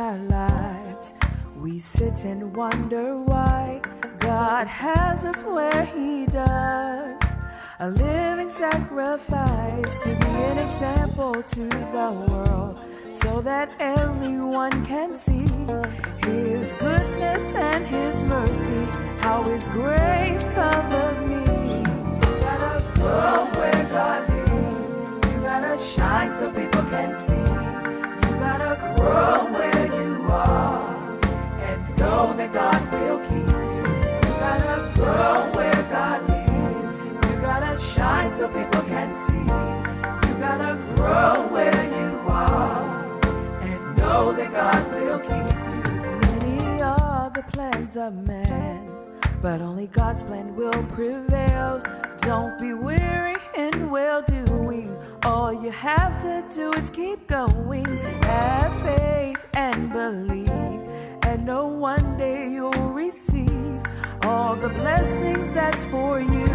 our lives, we sit and wonder why God has us where He does. A living sacrifice to be an example to the world, so that everyone can see His goodness and His mercy, how His grace covers me. You gotta grow where God leads. You gotta shine so people can see. You gotta grow where you are and know that God will keep you. You gotta grow where God leads. You gotta shine so people can see. You gotta grow where you are and know that God will keep you. Many are the plans of man, but only God's plan will prevail. Don't be weary in well-doing. All you have to do is keep going. Have faith and believe, and know one day you'll receive all the blessings that's for you.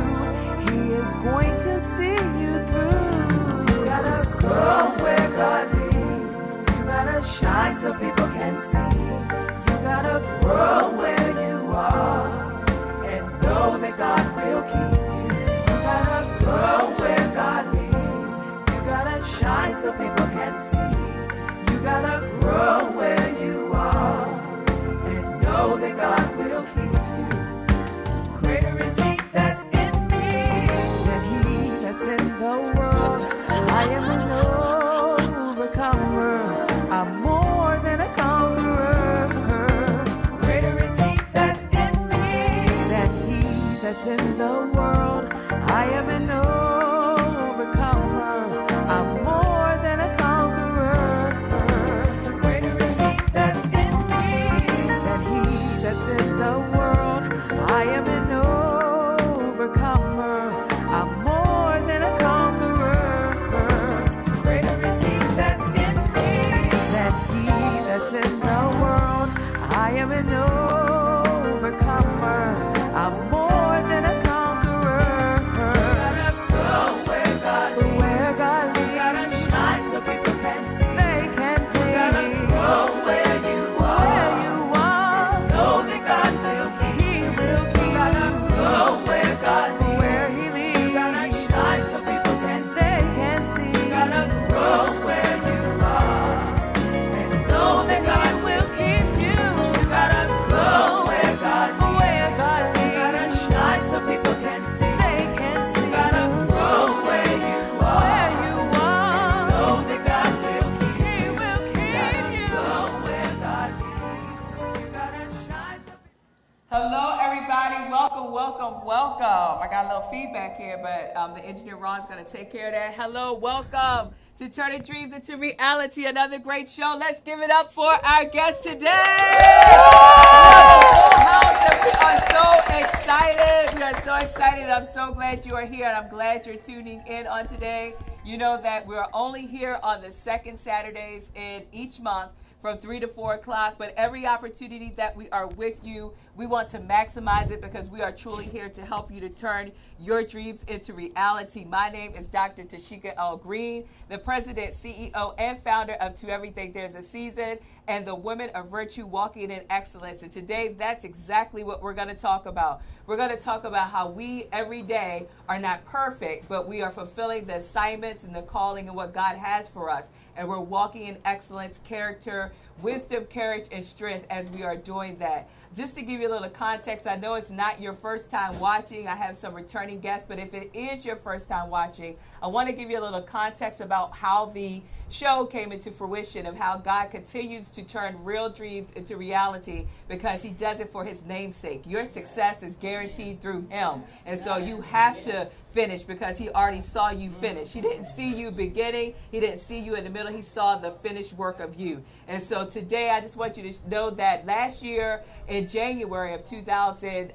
He is going to see you through. You gotta grow where God leads. You gotta shine so people can see. You gotta grow where you are and know that God will keep you. You gotta grow where God leads. You gotta shine so people can see. You gotta grow where you are and know that God will keep you. Greater is He that's in me than he that's in the world. I am an overcomer. I'm more than a conqueror. Greater is He that's in me than he that's in the world. I am an overcomer. I'm more than a conqueror. Greater is He that's in me than he that's in the world. I am an overcomer. I'm more than a conqueror. Greater is He that's in me than he that's in the world. I am an overcomer. I'm more than a conqueror. Gotta go where God leads. Where God leads. Gotta shine so people can see. They can see. Gotta go where you are. Where you are. And know that God will keep. He will keep. Gotta go where God leads. Where He leads. Gotta shine so people can see. They can see. Gotta grow where you are and know that God will keep you. You gotta go where God leads. Where God leads. Gotta shine so people can see. They can see. Gotta grow where you are. Where you are. And know that God will keep. He will keep you. Go where God leads. You gotta shine so people. Hello, everybody. Welcome, welcome, welcome. I got a little feedback here, but the engineer Ron's going to take care of that. Hello, welcome to Turning Dreams into Reality, another great show. Let's give it up for our guest today. Full house, and we are so excited. We are so excited. I'm so glad you are here, and I'm glad you're tuning in on today. You know that we're only here on the second Saturdays in each month, from 3 to 4 o'clock, but every opportunity that we are with you, we want to maximize it because we are truly here to help you to turn your dreams into reality. My name is Dr. Tasheka Green, the president, CEO, and founder of To Everything There's a Season and the Women of Virtue Walking in Excellence. And today, that's exactly what we're going to talk about. We're going to talk about how we every day are not perfect, but we are fulfilling the assignments and the calling and what God has for us. And we're walking in excellence, character, wisdom, courage, and strength as we are doing that. Just to give you a little context, I know it's not your first time watching. I have some returning guests, but if it is your first time watching, I want to give you a little context about how the show came into fruition, of how God continues to turn real dreams into reality because He does it for His namesake. Your success is guaranteed through Him. And so you have to finish because He already saw you finish. He didn't see you beginning. He didn't see you in the middle. He saw the finished work of you. And so today I just want you to know that last year in January of 2000,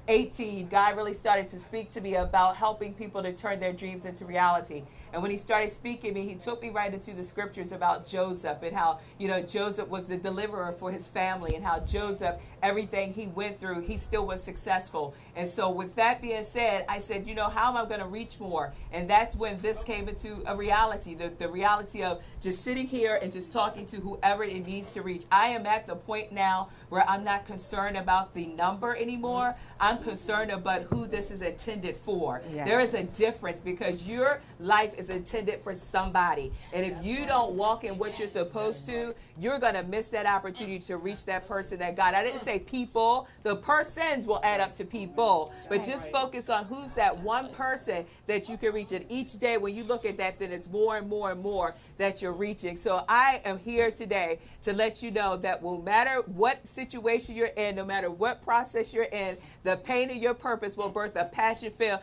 18, God really started to speak to me about helping people to turn their dreams into reality. And when he started speaking to me, he took me right into the scriptures about Joseph and how, Joseph was the deliverer for his family, and how Joseph, everything he went through, he still was successful. And so with that being said, I said, how am I going to reach more? And that's when this came into a reality, the reality of just sitting here and just talking to whoever it needs to reach. I am at the point now where I'm not concerned about the number anymore. I'm concerned about who this is intended for. Yes. There is a difference, because your life is intended for somebody. And if you don't walk in what you're supposed to, you're going to miss that opportunity to reach that person that God. I didn't say people. The persons will add up to people. But just focus on who's that one person that you can reach. And each day when you look at that, then it's more and more and more that you're reaching. So I am here today to let you know that no matter what situation you're in, no matter what process you're in, the pain of your purpose will birth a passion-filled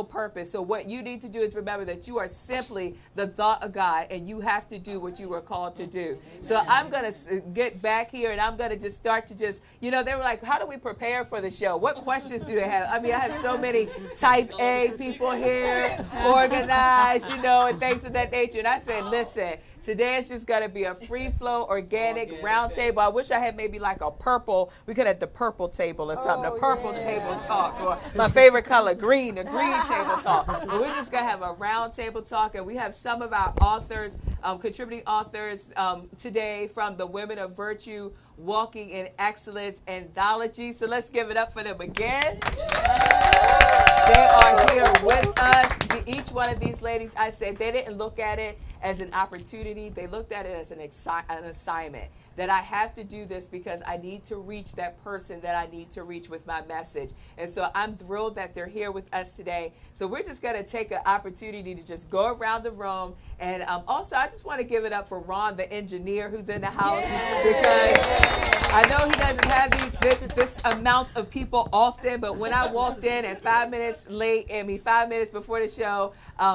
purpose. So what you need to do is remember that you are simply the thought of God, and you have to do what you were called to do. So I'm going to get back here, and I'm going to just start to they were like, how do we prepare for the show? What questions do they have? I mean, I have so many type A people here, organized, and things of that nature. And I said, listen, today it's just going to be a free flow, organic round table. I wish I had maybe like a purple. We could have the purple table or something, a purple table talk, or my favorite color, green, a green table talk. But we're just going to have a round table talk, and we have some of our authors, contributing authors today from the Women of Virtue Walking in Excellence anthology. So let's give it up for them again. They are here with us. Each one of these ladies, I said, they didn't look at it as an opportunity. They looked at it as an assignment, that I have to do this because I need to reach that person that I need to reach with my message. And so I'm thrilled that they're here with us today. So we're just going to take an opportunity to just go around the room. And also, I just want to give it up for Ron, the engineer, who's in the house, because I know he doesn't have this amount of people often, but when I walked in at 5 minutes before the show,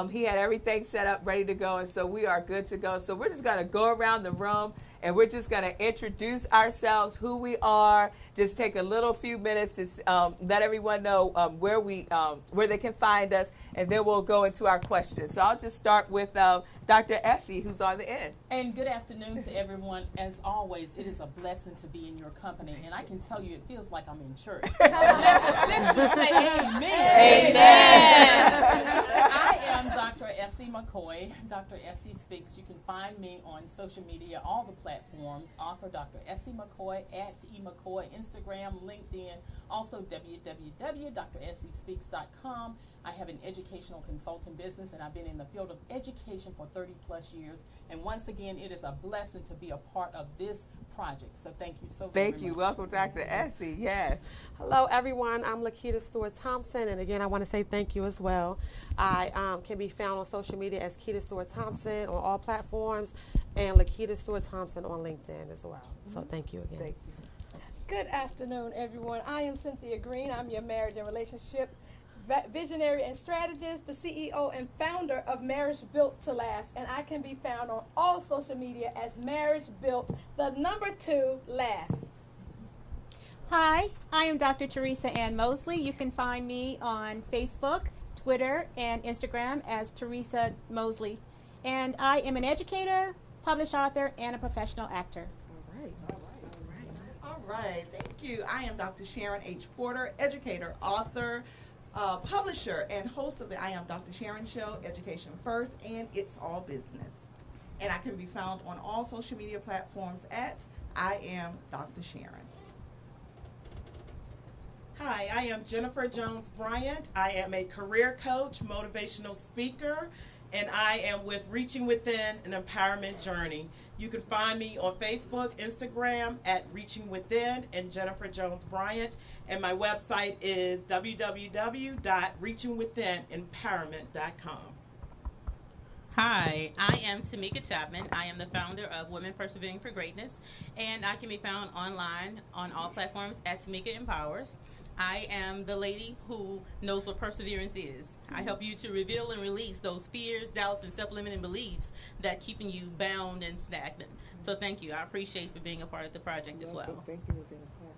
he had everything set up, ready to go. And so we are good to go. So we're just going to go around the room, and we're just going to introduce ourselves, who we are, just take a few minutes to let everyone know where they can find us, and then we'll go into our questions. So I'll just start with Dr. Essie, who's on the end. And good afternoon to everyone. As always, it is a blessing to be in your company, and I can tell you it feels like I'm in church. Let the sisters say amen. Amen. I am Dr. Essie McCoy. Dr. Essie Speaks. You can find me on social media, all the platforms. Author Dr. Essie McCoy, @eMcCoy, Instagram, LinkedIn, also www.dressiespeaks.com. I have an educational consulting business, and I've been in the field of education for 30 plus years. And once again, it is a blessing to be a part of this project. So thank you so very much. Thank you. Welcome, Dr. Essie. Yes. Hello, everyone. I'm Lakita Stewart-Thompson, and again, I want to say thank you as well. I can be found on social media as Keita Stewart-Thompson on all platforms, and Lakita Stewart-Thompson on LinkedIn as well. So thank you again. Thank you. Good afternoon, everyone. I am Cynthia Green. I'm your marriage and relationship visionary and strategist, the CEO and founder of Marriage Built to Last, and I can be found on all social media as Marriage Built, the #2 Last. Hi, I am Dr. Teresa Ann Mosley. You can find me on Facebook, Twitter, and Instagram as Teresa Mosley. And I am an educator, published author, and a professional actor. All right, thank you. I am Dr. Sharon H. Porter, educator, author, publisher, and host of the I Am Dr. Sharon Show, Education First, and It's All Business. And I can be found on all social media platforms at I Am Dr. Sharon. Hi, I am Jennifer Jones Bryant. I am a career coach, motivational speaker, and I am with Reaching Within, an empowerment journey. You can find me on Facebook, Instagram at Reaching Within and Jennifer Jones Bryant. And my website is www.reachingwithinempowerment.com. Hi, I am Tamika Chapman. I am the founder of Women Persevering for Greatness, and I can be found online on all platforms at Tamika Empowers. I am the lady who knows what perseverance is. I help you to reveal and release those fears, doubts, and self-limiting beliefs that keeping you bound and stagnant. So thank you. I appreciate for being a part of the project as well. Thank you for being a part.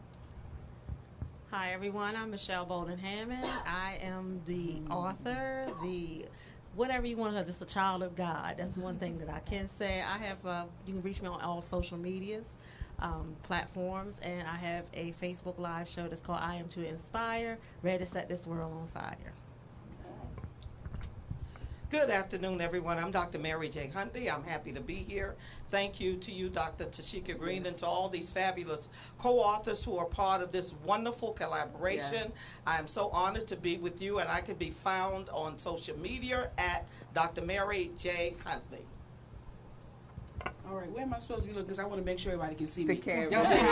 Hi everyone, I'm Michelle Bolden Hammond. I am the author, the whatever you want to, just a child of God. That's one thing that I can say. I have, you can reach me on all social medias, platforms, and I have a Facebook Live show that's called I Am to Inspire, ready to set this world on fire. Good afternoon, everyone. I'm Dr. Mary J. Hundy. I'm happy to be here. Thank you to you, Dr. Tasheka Green, and to all these fabulous co-authors who are part of this wonderful collaboration. Yes. I am so honored to be with you, and I can be found on social media at Dr. Mary J. Huntley. All right, where am I supposed to be looking? Because I want to make sure everybody can see The me. camera. Y'all see me? He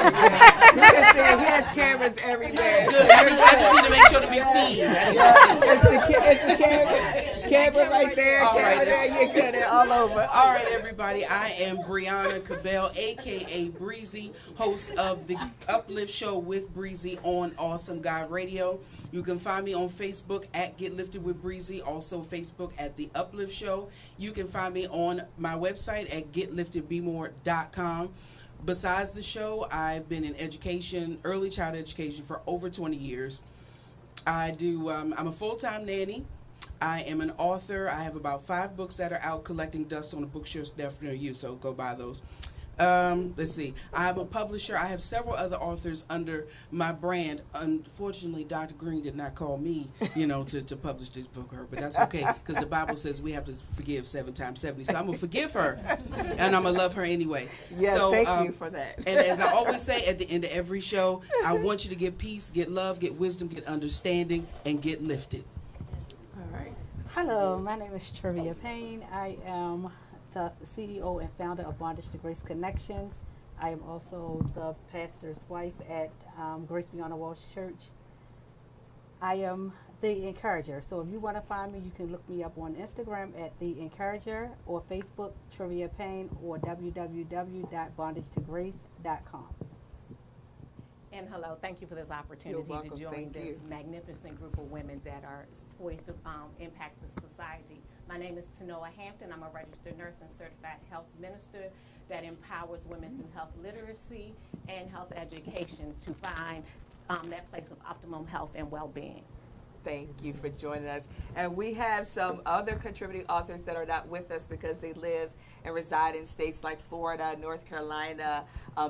has cameras everywhere. Good. I just need to make sure to be seen. It's the camera. Camera right there. All Camera right. there. You got it all over. All right, everybody. I am Brianna Cabell, a.k.a. Breezy, host of the Uplift Show with Breezy on Awesome God Radio. You can find me on Facebook at Get Lifted with Breezy, also Facebook at The Uplift Show. You can find me on my website at getliftedbemore.com. Besides the show, I've been in education, early child education, for over 20 years. I'm a full-time nanny. I am an author. I have about 5 books that are out collecting dust on a bookshelf near you, so go buy those. Let's see. I'm a publisher. I have several other authors under my brand. Unfortunately, Dr. Green did not call me, to publish this book for her, but that's okay, because the Bible says we have to forgive 7 times 70. So I'm going to forgive her, and I'm going to love her anyway. Yes, so, thank you for that. And as I always say at the end of every show, I want you to get peace, get love, get wisdom, get understanding, and get lifted. All right. Hello, my name is Trivia Payne. I am the CEO and founder of Bondage to Grace Connections. I am also the pastor's wife at Grace Beyond the Walls Church. I am the Encourager. So if you want to find me, you can look me up on Instagram at The Encourager, or Facebook, Trivia Payne, or www.bondagetograce.com. And hello, thank you for this opportunity to join this magnificent group of women that are poised to impact the society. My name is Tanoa Hampton. I'm a registered nurse and certified health minister that empowers women through health literacy and health education to find that place of optimum health and well-being. Thank you for joining us. And we have some other contributing authors that are not with us because they live and reside in states like Florida, North Carolina,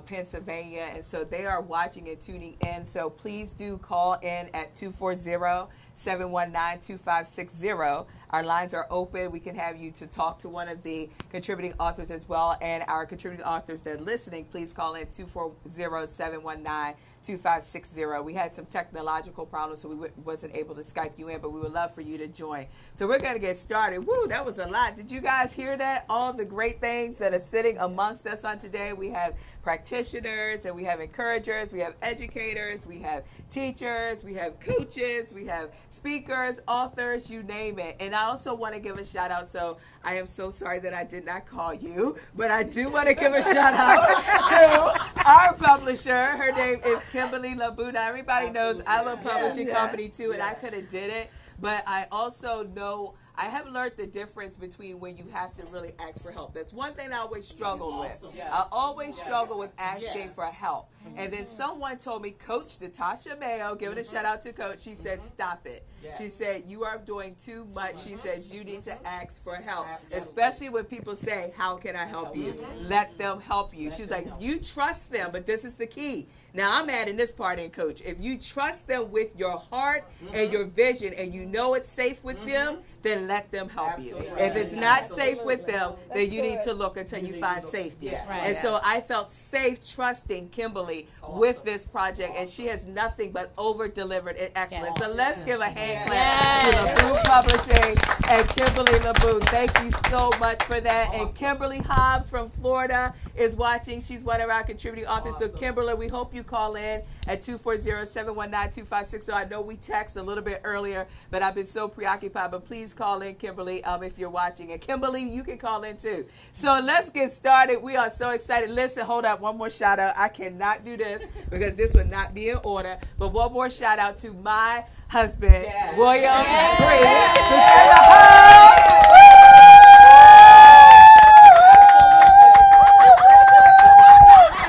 Pennsylvania, and so they are watching and tuning in. So please do call in at 240-719-2560. Our lines are open. We can have you to talk to one of the contributing authors as well. And our contributing authors that are listening, please call in 240-719-2560. We had some technological problems, so we wasn't able to Skype you in, but we would love for you to join. So we're going to get started. Woo, that was a lot. Did you guys hear that? All the great things that are sitting amongst us on today. We have practitioners, and we have encouragers, we have educators, we have teachers, we have coaches, we have speakers, authors, you name it. And I also want to give a shout out. So I am so sorry that I did not call you, but I do want to give a shout out to our publisher. Her name is Kimberly LaBoo. Now, everybody knows I'm a publishing company too, and I could have did it. But I also know I have learned the difference between when you have to really ask for help. That's one thing I always struggled with. I always struggle with asking for help. And then someone told me, Coach Natasha Mayo, give it a shout out to Coach, she said, stop it. She said, you are doing too much. She says, you need to ask for help. Especially when people say, how can I help you? Let them help you. She's like, you trust them, but this is the key. Now, I'm adding this part in, Coach. If you trust them with your heart and your vision, and you know it's safe with them, then let them help you. If it's not safe with them, then you need to look until you find safety. And so I felt safe trusting Kimberly with this project, and she has nothing but over-delivered in excellence. So let's give a hand clap to LaBoo Publishing and Kimberly LaBoo. Thank you so much for that. And Kimberly Hobbs from Florida is watching. She's one of our contributing authors. So Kimberly, we hope you call in at 240-719-2560. I know we texted a little bit earlier, but I've been so preoccupied. But please call in, Kimberly, if you're watching. And Kimberly, you can call in too. So let's get started. We are so excited. Listen, hold up. One more shout out. I cannot do this because this would not be in order. But one more shout out to my husband, William Green.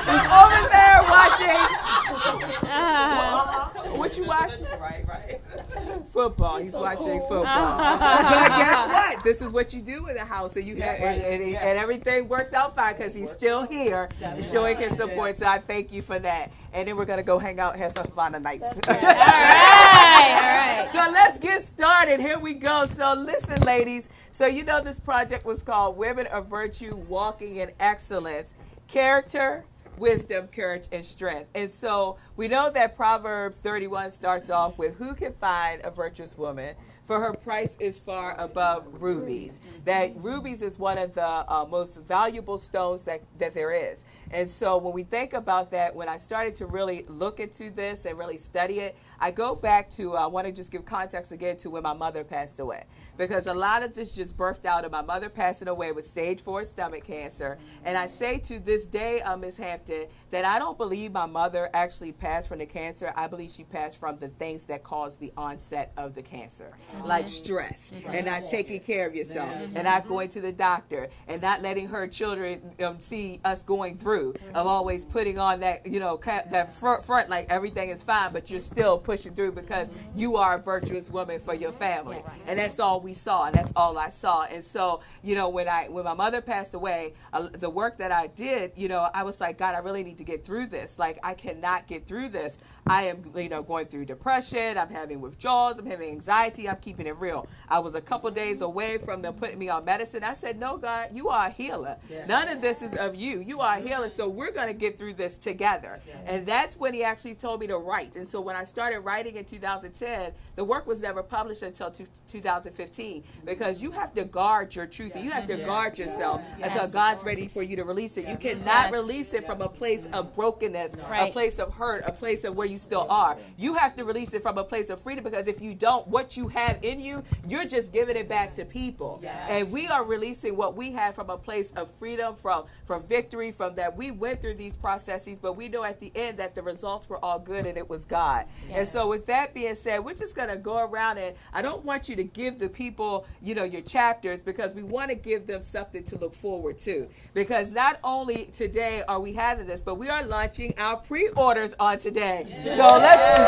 He's over there watching. What this is what you do in the house, and and everything works out fine because he's still here showing his support. So I thank you for that. And then we're gonna go hang out and have some fun tonight. All right. So let's get started. Here we go. So listen, ladies. So you know this project was called Women of Virtue Walking in Excellence. Character, wisdom, courage, and strength. And so we know that Proverbs 31 starts off with, who can find a virtuous woman? For her price is far above rubies. That rubies is one of the most valuable stones that there is. And so when we think about that, when I started to really look into this and really study it, I go back to, I want to just give context again to when my mother passed away. Because a lot of this just birthed out of my mother passing away with stage 4 stomach cancer. And I say to this day, Ms. Hampton, that I don't believe my mother actually passed from the cancer. I believe she passed from the things that caused the onset of the cancer, like stress, and not taking care of yourself, and not going to the doctor, and not letting her children see us going through, of always putting on that, that front like everything is fine, but you're still pushing through because you are a virtuous woman for your family. And that's all we saw, and that's all I saw. And so, when my mother passed away, the work that I did, I was like, God, I really need to get through this. Like, I cannot get through this. I am, going through depression. I'm having withdrawals. I'm having anxiety. I'm keeping it real. I was a couple days away from them putting me on medicine. I said, no, God, you are a healer. Yes. None of this is of you. You are a healer, so we're going to get through this together. Yes. And that's when he actually told me to write. And so when I started writing in 2010, the work was never published until 2015, because you have to guard your truth, and you have to guard yourself until God's ready for you to release it. You cannot release it from a place of brokenness, a place of hurt, a place of where you still are. You have to release it from a place of freedom, because if you don't, what you have in you, you're just giving it back to people. And we are releasing what we have from a place of freedom, from victory, from that we went through these processes, but we know at the end that the results were all good and it was God. And so with that being said, we're just going to go around, and I don't want you to give the people, your chapters, because we want to give them something to look forward to. Because not only today are we having this, but we are launching our pre-orders on today. So that's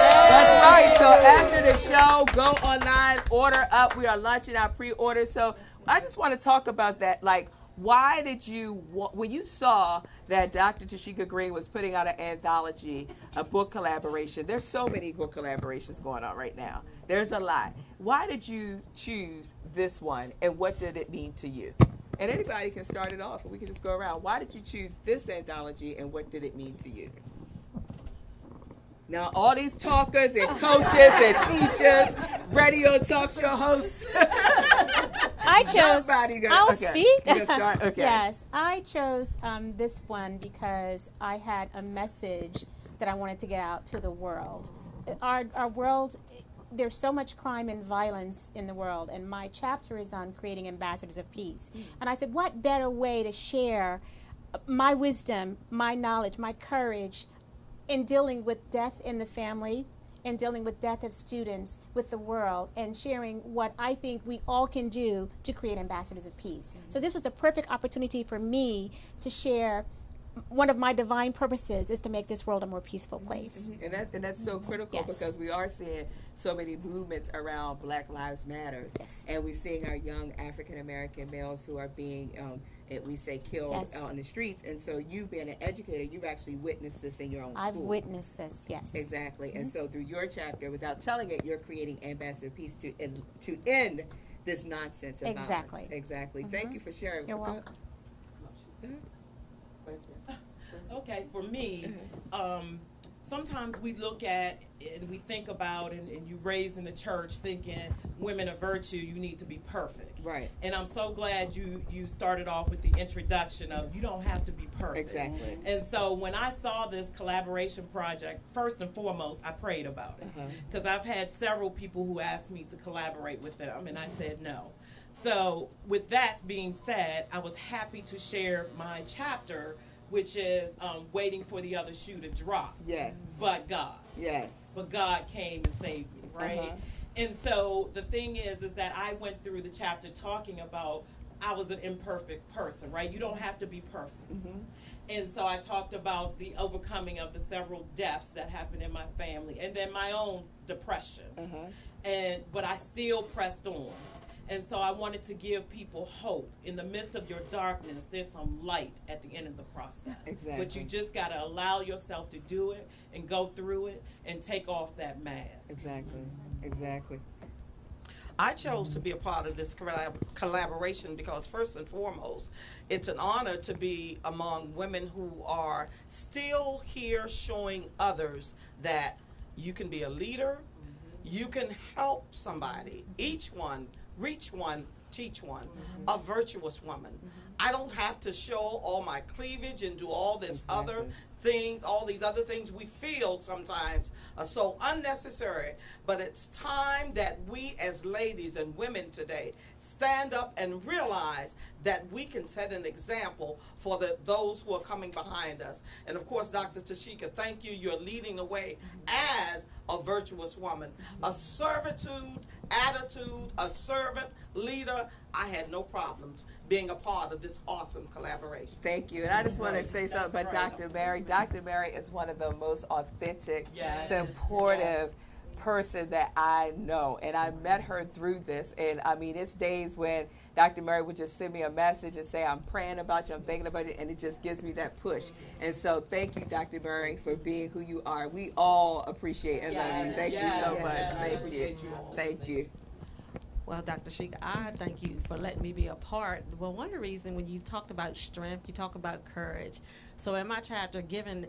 right. So after the show, go online, order up. We are launching our pre-orders. So I just want to talk about that. Like, why did you, when you saw that Dr. Tasheka Green was putting out an anthology, a book collaboration, there's so many book collaborations going on right now. There's a lot. Why did you choose this one, and what did it mean to you? And anybody can start it off, and we can just go around. Why did you choose this anthology, and what did it mean to you? Now, all these talkers and coaches and teachers, radio talk show hosts. I chose. I'll speak. Okay. Yes, I chose this one because I had a message that I wanted to get out to the world. Our world, there's so much crime and violence in the world, and my chapter is on creating ambassadors of peace. And I said, what better way to share my wisdom, my knowledge, my courage, in dealing with death in the family, and dealing with death of students, with the world, and sharing what I think we all can do to create ambassadors of peace. So this was the perfect opportunity for me to share. One of my divine purposes is to make this world a more peaceful place. And that's so critical, because we are seeing so many movements around Black Lives Matter. And we're seeing our young African-American males who are being we say killed on the streets. And so you being an educator, you've actually witnessed this in your own school. I've witnessed this, yes. Exactly. And so through your chapter, without telling it, you're creating Ambassador of Peace to end this nonsense of violence. Exactly. Thank you for sharing. You're welcome. Okay, for me, sometimes we look at and we think about, and you raised in the church thinking women of virtue, you need to be perfect. Right. And I'm so glad you started off with the introduction of you don't have to be perfect. Exactly. And so when I saw this collaboration project, first and foremost, I prayed about it. Because I've had several people who asked me to collaborate with them, and I said no. So with that being said, I was happy to share my chapter, which is waiting for the other shoe to drop. Yes. But God. Yes. But God came and saved me, right? And so the thing is that I went through the chapter talking about I was an imperfect person, right? You don't have to be perfect. And so I talked about the overcoming of the several deaths that happened in my family, and then my own depression. But I still pressed on. And so I wanted to give people hope. In the midst of your darkness, there's some light at the end of the process. Exactly. But you just got to allow yourself to do it and go through it and take off that mask. Exactly. Exactly. I chose to be a part of this collaboration because first and foremost, it's an honor to be among women who are still here showing others that you can be a leader, you can help somebody, each one, reach one, teach one, a virtuous woman. I don't have to show all my cleavage and do all this other things, all these other things we feel sometimes are so unnecessary. But it's time that we as ladies and women today stand up and realize that we can set an example for those who are coming behind us. And of course, Dr. Tasheka, thank you. You're leading the way as a virtuous woman, a servitude, attitude, a servant, leader. I had no problems being a part of this awesome collaboration. Thank you. And I just want to say something about Dr. Mary. Dr. Mary is one of the most authentic, supportive person that I know. And I met her through this. And I mean, it's days when Dr. Mary would just send me a message and say, I'm praying about you, I'm thinking about you, and it just gives me that push. And so thank you, Dr. Mary, for being who you are. We all appreciate and love you. Thank you so much. Thank you. Thank you. Well, Dr. Tasheka, I thank you for letting me be a part. Well, one of the reasons when you talked about strength, you talk about courage. So in my chapter, given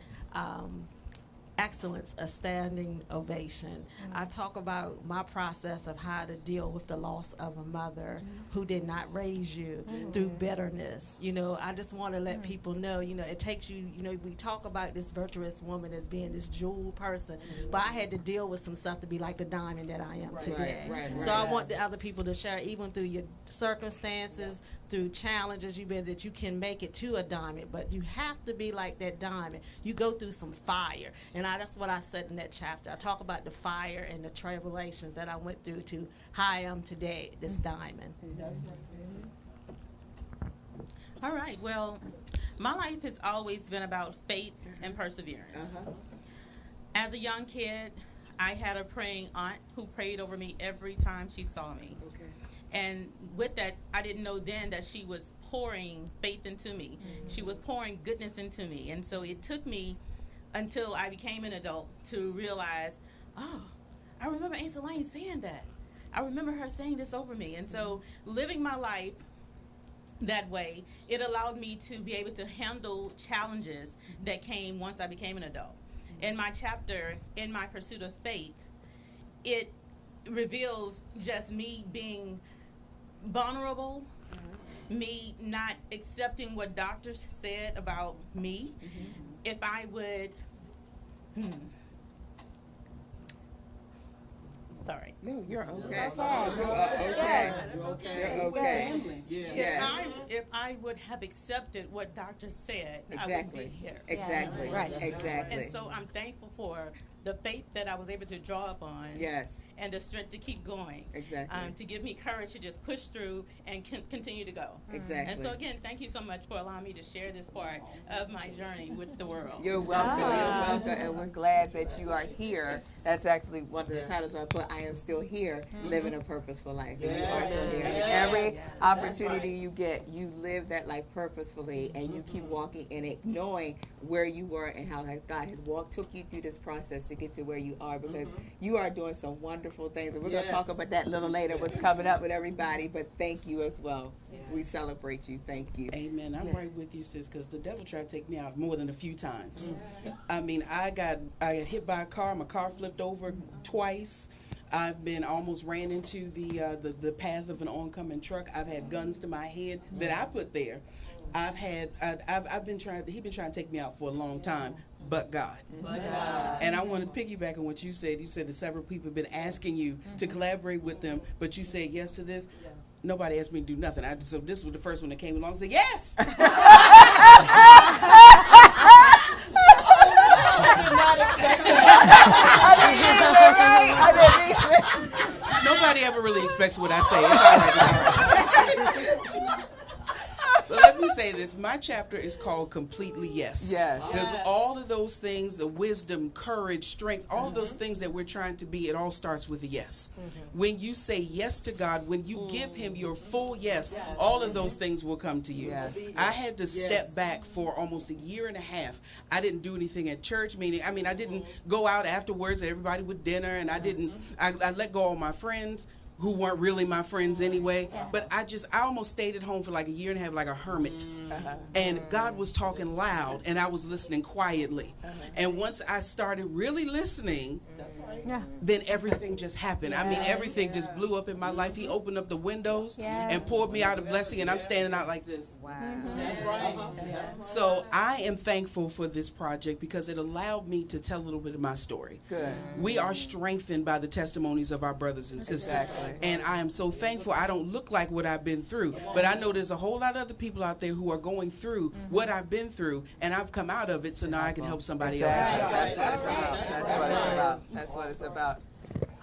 excellence a standing ovation, I talk about my process of how to deal with the loss of a mother who did not raise you through bitterness. You know, I just want to let people know, you know, it takes you, you know, we talk about this virtuous woman as being this jewel person, but I had to deal with some stuff to be like the diamond that I am today. So I want the other people to share, even through your circumstances, through challenges you've been, that you can make it to a diamond, but you have to be like that diamond. You go through some fire, and that's what I said in that chapter. I talk about the fire and the tribulations that I went through to how I am today, this diamond. That's right. All right, well, my life has always been about faith and perseverance. As a young kid, I had a praying aunt who prayed over me every time she saw me. And with that, I didn't know then that she was pouring faith into me. She was pouring goodness into me. And so it took me until I became an adult to realize, oh, I remember Aunt Elaine saying that. I remember her saying this over me. And so living my life that way, it allowed me to be able to handle challenges that came once I became an adult. In my chapter, In My Pursuit of Faith, it reveals just me being vulnerable, me not accepting what doctors said about me. If I would, sorry. No, you're okay. You're okay. If I would have accepted what doctors said, I wouldn't be here. Exactly. Right. Exactly. And so I'm thankful for the faith that I was able to draw upon. Yes. And the strength to keep going. Exactly. To give me courage to just push through and continue to go. Exactly. And so again, thank you so much for allowing me to share this part of my journey with the world. You're welcome. You're welcome. And we're glad that you are here. That's actually one of the titles I put. I am still here, living a purposeful life. And you are still here. And every opportunity you get, you live that life purposefully, and you keep walking in it, knowing where you were and how God has took you through this process to get to where you are, because you are doing some wonderful things. And we're going to talk about that a little later, what's coming up with everybody. But thank you as well. We celebrate you. Thank you. Amen. I'm right with you, sis, because the devil tried to take me out more than a few times. I mean, I got hit by a car. My car flipped over twice. I've been almost ran into the path of an oncoming truck. I've had guns to my head that I put there. I've been trying. He's been trying to take me out for a long time, but God. And I want to piggyback on what you said. You said that several people have been asking you to collaborate with them, but you said yes to this. Nobody asked me to do nothing. So this was the first one that came along and said yes. Nobody ever really expects what I say. It's all right. But let me say say this. My chapter is called Completely Yes. Yes. Because all of those things, the wisdom, courage, strength, all of those things that we're trying to be, it all starts with a yes. When you say yes to God, when you give him your full yes, all of those things will come to you. Yes. I had to step back for almost a year and a half. I didn't do anything at church meeting. I mean, I didn't go out afterwards, everybody with dinner, and I let go of my friends who weren't really my friends anyway. But I almost stayed at home for like a year and a half, like a hermit. And God was talking loud, and I was listening quietly. And once I started really listening, then everything just happened. I mean, everything just blew up in my life. He opened up the windows and poured me out a blessing, and I'm standing out like this. Wow. That's right. So I am thankful for this project because it allowed me to tell a little bit of my story. Good. We are strengthened by the testimonies of our brothers and sisters. Exactly. And I am so thankful. I don't look like what I've been through, but I know there's a whole lot of other people out there who are going through what I've been through, and I've come out of it, so now I can help somebody else. That's what it's about. That's what it's about.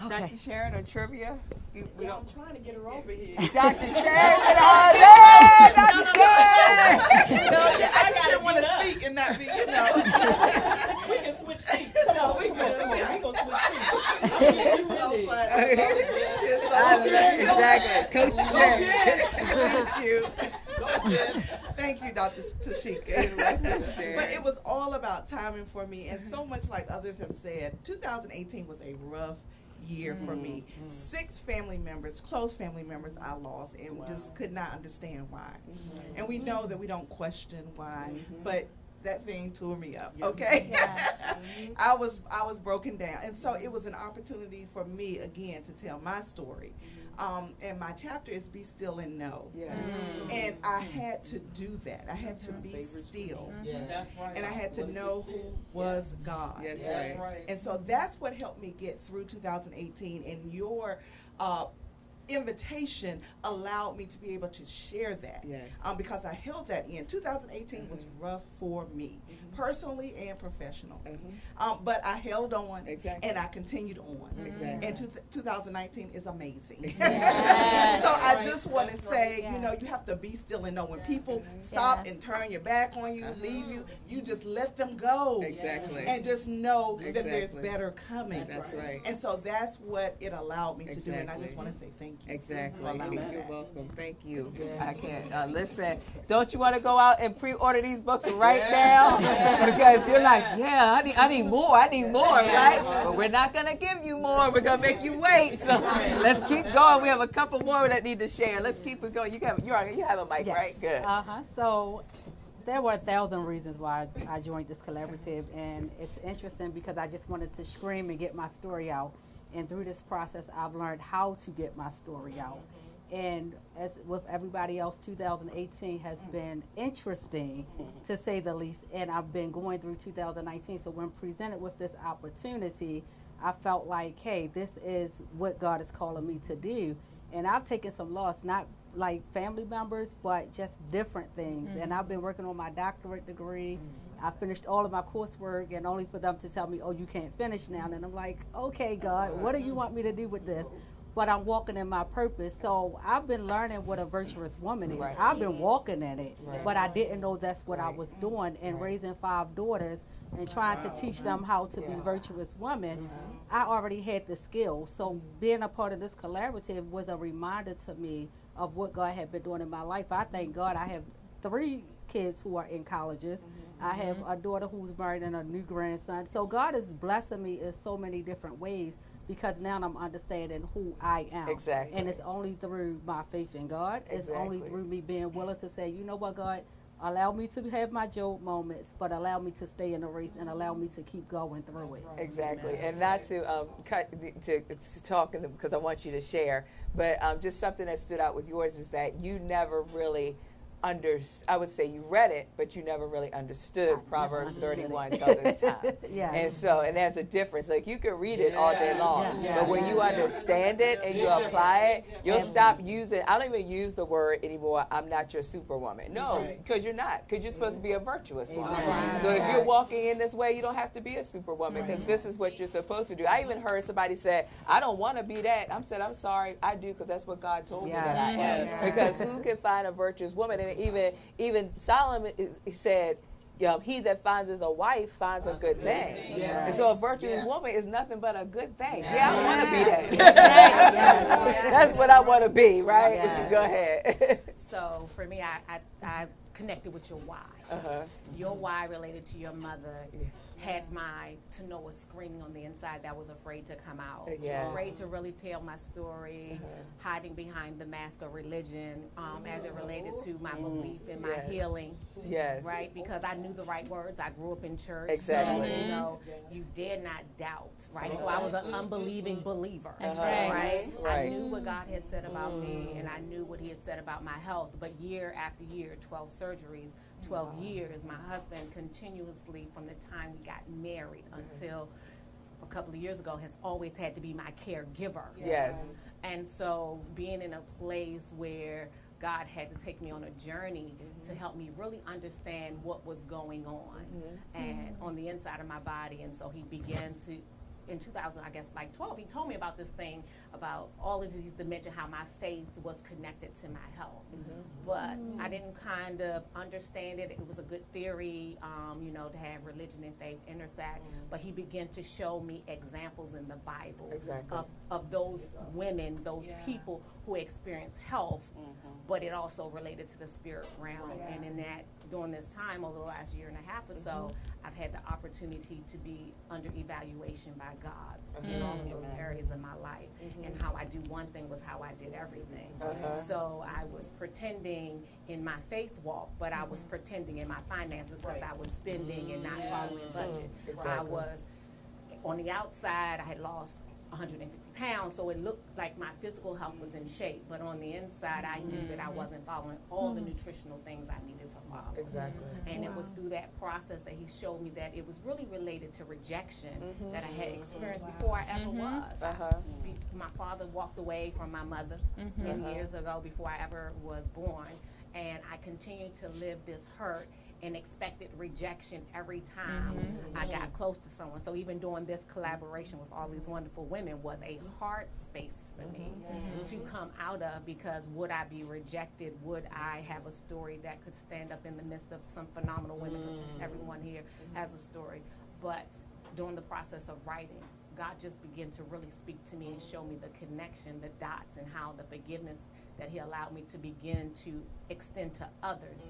Okay. Dr. Sharon or trivia? I'm trying to get her over here. Dr. Sharon, yeah, Dr. Sharon. I didn't want to speak and not be, We can switch seats. Come on, we go switch seats. so funny. Exactly. Coach Sharon. Thank you. Thank you, Dr. Tasheka. But it was all about timing for me, and so much like others have said, 2018 was a rough year for me. 6 family members, close family members I lost, and just could not understand why. And we know that we don't question why, but that thing tore me up, okay? I was broken down. And so it was an opportunity for me, again, to tell my story. And my chapter is Be Still and Know. And I had to do that. I had to be still. That's right. And I had to know who was God. That's right. And so that's what helped me get through 2018. And your invitation allowed me to be able to share that because I held that in. 2018 was rough for me, personally and professionally. But I held on and I continued on. And 2019 is amazing. So I just want to say, you have to be still and know. When people stop and turn your back on you, leave you, you just let them go. And just know that there's better coming. That's right. And so that's what it allowed me to do. And I just want to say thank you. Exactly. You're welcome. Thank you. I can't listen. Don't you want to go out and pre-order these books right now? Because you're like, I need more. I need more, right? But we're not gonna give you more. We're gonna make you wait. So let's keep going. We have a couple more that need to share. Let's keep it going. You have a mic, right? Good. So there were 1,000 reasons why I joined this collaborative, and it's interesting because I just wanted to scream and get my story out. And through this process, I've learned how to get my story out. And as with everybody else, 2018 has been interesting, to say the least. And I've been going through 2019. So when presented with this opportunity, I felt like, hey, this is what God is calling me to do. And I've taken some loss, not like family members, but just different things. And I've been working on my doctorate degree. I finished all of my coursework, and only for them to tell me, oh, you can't finish now. And I'm like, okay, God, what do you want me to do with this? But I'm walking in my purpose. So I've been learning what a virtuous woman is. I've been walking in it, but I didn't know that's what I was doing. And raising 5 daughters and trying to teach them how to be virtuous women, I already had the skills. So being a part of this collaborative was a reminder to me of what God had been doing in my life. I thank God I have 3 kids who are in colleges. I have a daughter who's married and a new grandson. So God is blessing me in so many different ways, because now I'm understanding who I am. And it's only through my faith in God. It's only through me being willing to say, you know what, God, allow me to have my Job moments, but allow me to stay in the race and allow me to keep going through it. And not to cut to talk, because I want you to share, but just something that stood out with yours is that you never really I would say you read it, but you never really understood Proverbs 31 till this time. And there's a difference. Like, you can read it all day long, but when you understand it and you apply it, you'll stop using. I don't even use the word anymore, I'm not your superwoman. No, because you're not. Because you're supposed to be a virtuous woman. So if you're walking in this way, you don't have to be a superwoman, because this is what you're supposed to do. I even heard somebody say, I don't want to be that. I'm sorry, I do, because that's what God told me that I am. Because who can find a virtuous woman? And even Solomon, he said, he that finds a wife finds a good thing. Yes. And so a virtuous Yes. woman is nothing but a good thing. Yeah, I want to be that. That's right. Yes. That's what I want to be, right? Yes. Go ahead. So for me, I connected with your why. Your why related to your mother had my Tanoa screaming on the inside that was afraid to come out, afraid to really tell my story, hiding behind the mask of religion as it related to my belief and my healing, right? Because I knew the right words. I grew up in church. Exactly. So, you dare not doubt, right? So I was an unbelieving believer. That's right. I knew what God had said about me, and I knew what he had said about my health, but year after year, 12 surgeries, 12 years, my husband continuously, from the time we got married until a couple of years ago, has always had to be my caregiver. Yes. And so being in a place where God had to take me on a journey to help me really understand what was going on and on the inside of my body. And so he began to, in 2000, I guess like 12, he told me about this thing about all of these dimensions, how my faith was connected to my health. But I didn't kind of understand it. It was a good theory, to have religion and faith intersect. But he began to show me examples in the Bible of those women, those people who experienced health, but it also related to the spirit realm. And in that, during this time, over the last year and a half or so, I've had the opportunity to be under evaluation by God in all of those areas of my life. And how I do one thing was how I did everything. So I was pretending in my faith walk, but I was pretending in my finances because I was spending and not following budget. I was, on the outside, I had lost 150 pounds, so it looked like my physical health was in shape, but on the inside, I knew that I wasn't following all the nutritional things I needed to follow. Exactly. And it was through that process that he showed me that it was really related to rejection that I had experienced before I ever was. My father walked away from my mother 10 years ago before I ever was born, and I continued to live this hurt and expected rejection every time I got close to someone. So even doing this collaboration with all these wonderful women was a hard space for me to come out of, because would I be rejected? Would I have a story that could stand up in the midst of some phenomenal women? Because everyone here has a story. But during the process of writing, God just began to really speak to me and show me the connection, the dots, and how the forgiveness that he allowed me to begin to extend to others,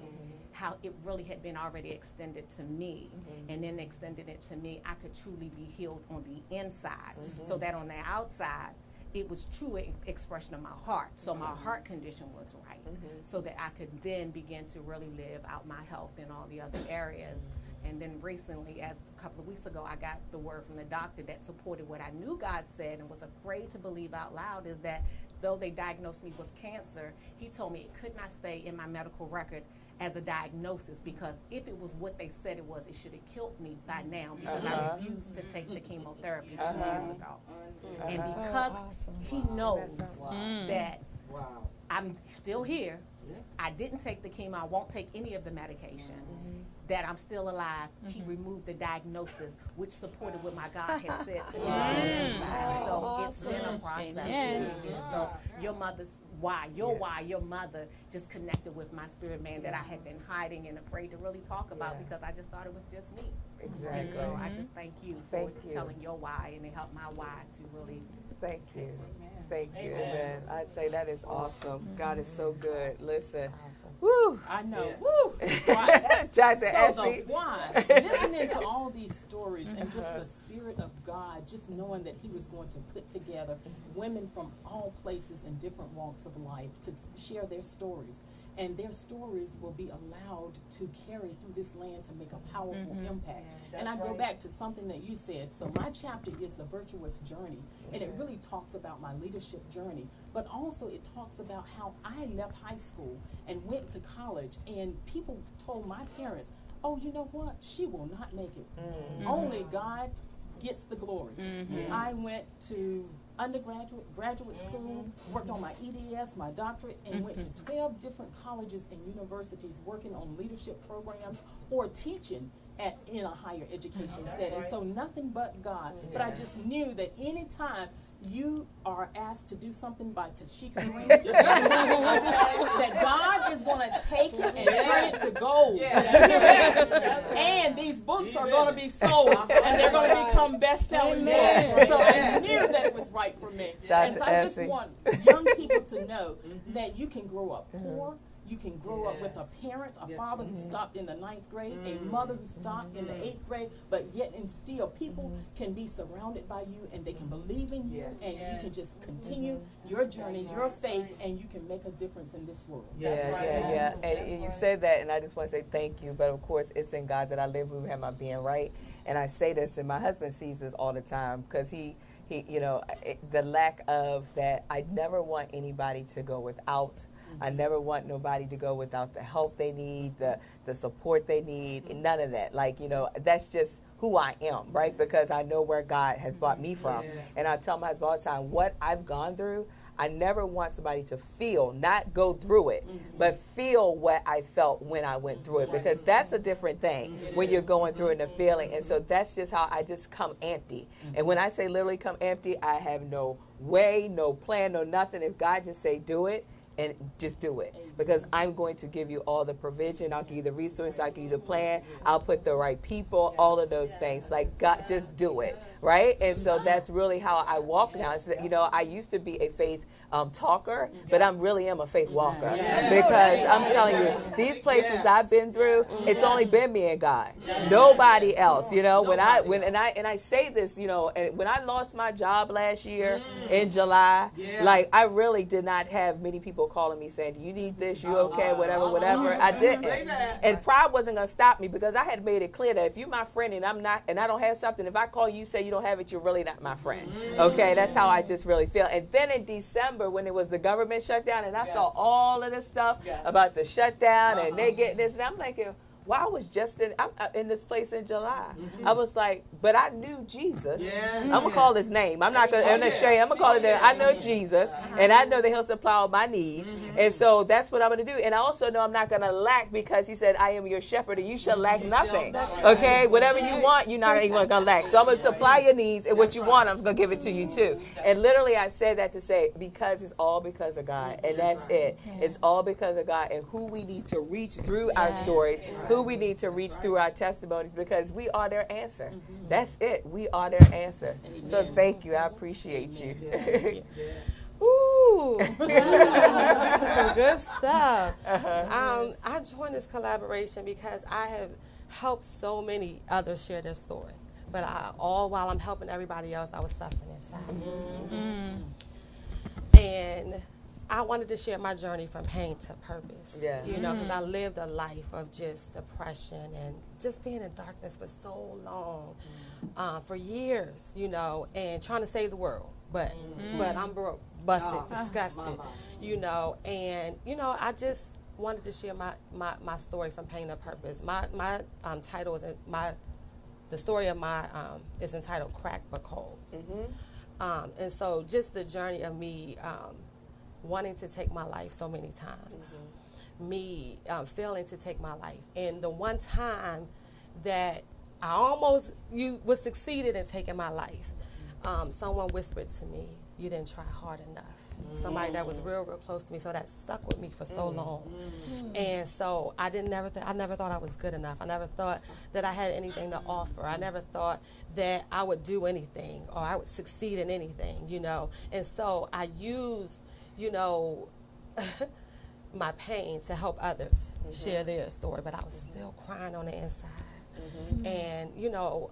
how it really had been already extended to me, and then extended it to me, I could truly be healed on the inside, so that on the outside, it was true expression of my heart. So my heart condition was right, so that I could then begin to really live out my health in all the other areas. And then recently, as a couple of weeks ago, I got the word from the doctor that supported what I knew God said and was afraid to believe out loud, is that though they diagnosed me with cancer, he told me it could not stay in my medical record as a diagnosis, because if it was what they said it was, it should have killed me by now, because I refused to take the chemotherapy 2 years ago. And because he knows that I'm still here, I didn't take the chemo, I won't take any of the medication, that I'm still alive, he removed the diagnosis, which supported what my God had said to me. So it's been a process. So your mother's why, your mother just connected with my spirit man that I had been hiding and afraid to really talk about, because I just thought it was just me. Exactly. And so I just thank you for telling your why, and it helped my why to really. Thank you. Thank you. Amen. I'd say that is awesome. God is so good. Listen. Woo! I know. Woo! That's right. Dr. So the why, listening to all these stories and just the Spirit of God, just knowing that he was going to put together women from all places and different walks of life to share their stories. And their stories will be allowed to carry through this land to make a powerful impact. And I go back to something that you said. So my chapter is the virtuous journey. And it really talks about my leadership journey. But also it talks about how I left high school and went to college. And people told my parents, oh, you know what? She will not make it. Only God gets the glory. I went to undergraduate, graduate school, worked on my EDS, my doctorate, and went to 12 different colleges and universities working on leadership programs or teaching in a higher education setting. So nothing but God. But I just knew that anytime you are asked to do something by Tasheka Green, that God is going to take it and turn it to gold. You hear me? And these books are going to be sold, and they're going to become best-selling books. So I knew that it was right for me. And so I just want young people to know that you can grow up poor. You can grow up with a parent, a father who stopped in the 9th grade, a mother who stopped in the 8th grade, but yet and still people can be surrounded by you and they can believe in you and you can just continue your journey, your faith, and you can make a difference in this world. Yeah. And you said that, and I just want to say thank you, but of course it's in God that I live, we have my being right. And I say this, and my husband sees this all the time, because he you know, the lack of that, I never want anybody to go without. I never want nobody to go without the help they need, the support they need, none of that. Like, you know, that's just who I am, right? Because I know where God has brought me from. And I tell my husband all the time, what I've gone through, I never want somebody to feel, not go through it, but feel what I felt when I went through it, because that's a different thing when you're going through it and the feeling. And so that's just how I just come empty. And when I say literally come empty, I have no way, no plan, no nothing. If God just say do it, and just do it, because I'm going to give you all the provision. I'll give you the resources. I'll give you the plan. I'll put the right people, all of those things. Like, God, just do it, right? And so that's really how I walk now. It's that, you know, I used to be a faith talker, but I really am a faith walker, because I'm telling you, these places I've been through, it's only been me and God, nobody else. You know, when I say this, you know, and when I lost my job last year in July, like, I really did not have many people calling me saying, do you need this, you okay, whatever. I didn't, and pride wasn't gonna stop me, because I had made it clear that if you're my friend and I'm not, and I don't have something, if I call you say you don't have it, you're really not my friend. Okay, that's how I just really feel. And then in December, when it was the government shutdown, and I saw all of this stuff about the shutdown, and they getting this, and I'm like, well, I was just in this place in July. I was like, but I knew Jesus. I'm gonna call his name. I'm not gonna shame. I'm gonna call it that. I know Jesus, and I know that He'll supply all my needs, and so that's what I'm gonna do. And I also know I'm not gonna lack, because He said, "I am your shepherd, and you shall lack nothing." Okay, whatever you want, you're not even gonna lack. So I'm gonna supply your needs, and what you want, I'm gonna give it to you too. And literally, I said that to say, because it's all because of God, and that's it. It's all because of God, and who we need to reach through our stories, who we need to reach through our testimonies, because we are their answer. That's it. We are their answer. So thank you. I appreciate you. Ooh, this is some good stuff. I joined this collaboration because I have helped so many others share their story, but all while I'm helping everybody else, I was suffering inside. And I wanted to share my journey from pain to purpose. You know, because I lived a life of just depression and just being in darkness for so long, for years, you know, and trying to save the world. But I'm broke, busted, disgusted, you know, and, you know, I just wanted to share my story from pain to purpose. My title is, the story of my, is entitled Crack But Cold. And so just the journey of me, wanting to take my life so many times, me failing to take my life, and the one time that I almost was succeeded in taking my life, someone whispered to me, "You didn't try hard enough." Somebody that was real close to me, so that stuck with me for so long. And so I never thought I was good enough. I never thought that I had anything to offer. I never thought that I would do anything or I would succeed in anything, you know. And so I used, you know, my pain to help others share their story, but I was still crying on the inside. And, you know,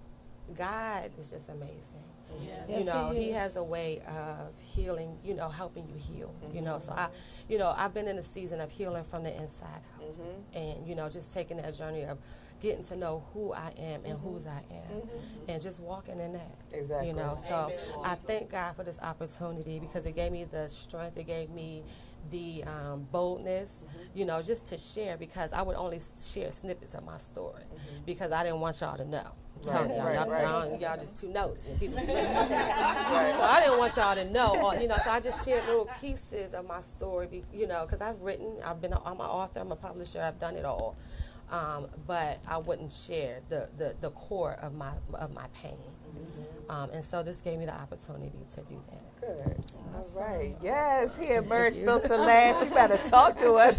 God is just amazing. You know, He has a way of healing, you know, helping you heal, you know. So I've been in a season of healing from the inside out, and, you know, just taking that journey of getting to know who I am and whose I am, and just walking in that, you know. So I thank God for this opportunity, because it gave me the strength, it gave me the boldness, you know, just to share, because I would only share snippets of my story, because I didn't want y'all to know. Y'all just too nosy. So I didn't want y'all to know, you know. So I just shared little pieces of my story, you know, because I'm an author, I'm a publisher, I've done it all, but I wouldn't share the core of my pain. And so this gave me the opportunity to do that. Good. All right. Yes, he emerged built to last. You better talk to us.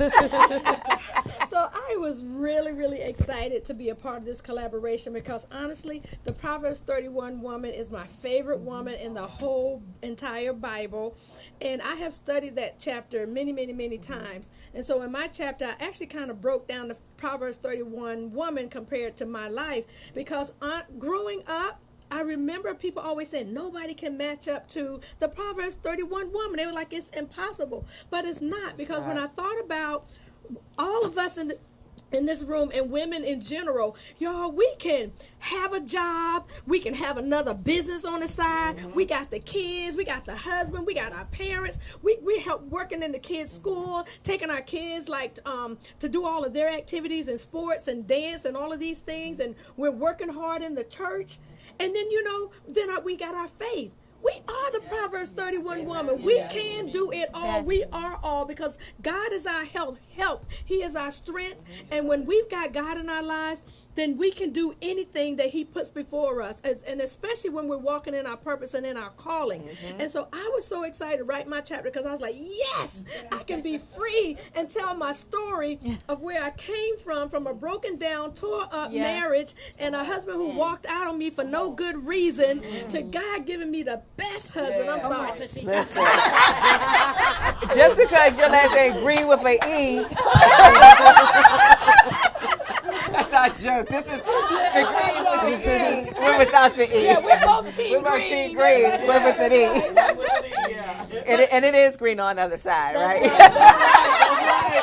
I was really, really excited to be a part of this collaboration because honestly, the Proverbs 31 woman is my favorite woman in the whole entire Bible. And I have studied that chapter many, many, many times. And so in my chapter, I actually kind of broke down the Proverbs 31 woman compared to my life because growing up, I remember people always saying nobody can match up to the Proverbs 31 woman. They were like, it's impossible. But it's not, because when I thought about all of us in this room and women in general, y'all, we can have a job, we can have another business on the side, we got the kids, we got the husband, we got our parents, we help working in the kids' school, taking our kids like to do all of their activities and sports and dance and all of these things, and we're working hard in the church. And then, we got our faith. We are the Proverbs 31 woman. We can do it all. We are all, because God is our help. He is our strength. And when we've got God in our lives, then we can do anything that he puts before us, and especially when we're walking in our purpose and in our calling. And so I was so excited to write my chapter because I was like, yes, I can be free and tell my story of where I came from a broken down, tore up marriage and a husband who walked out on me for no good reason to God giving me the best husband. I'm sorry, Tasheka. Just because your last name Green with an E. That's our joke. This is the Green with the E. We're without the E. Yeah, we're both Team Green. We're with an E. And it is green on the other side, right? That's right.